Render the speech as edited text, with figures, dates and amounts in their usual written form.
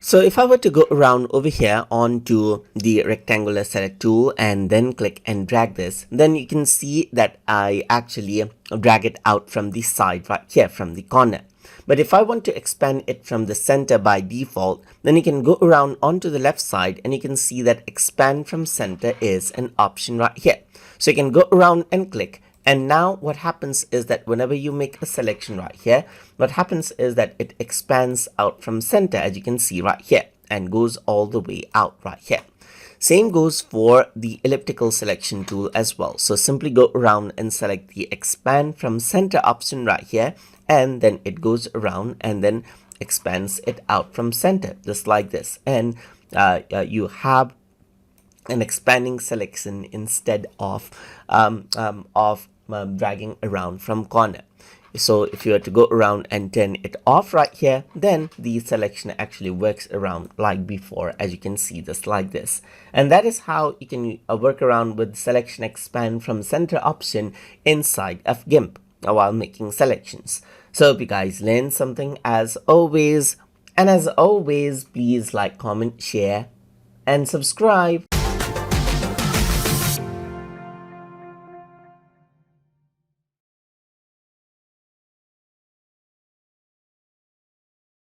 So if I were to go around over here onto the rectangular select tool and then click and drag this, then you can see that I actually drag it out from the side right here from the corner. But if I want to expand it from the center by default, then you can go around onto the left side and you can see that expand from center is an option right here. So you can go around and click. And now what happens is that whenever you make a selection right here, what happens is that it expands out from center, as you can see right here, and goes all the way out right here. Same goes for the elliptical selection tool as well. So simply go around and select the expand from center option right here, and then it goes around and then expands it out from center, just like this. And you have an expanding selection instead of dragging around from corner. So if you were to go around and turn it off right here, then the selection actually works around like before, as you can see, just like this. And that is how you can work around with selection expand from center option inside of GIMP while making selections. So hope you guys learned something as always. And as always, please like, comment, share, and subscribe.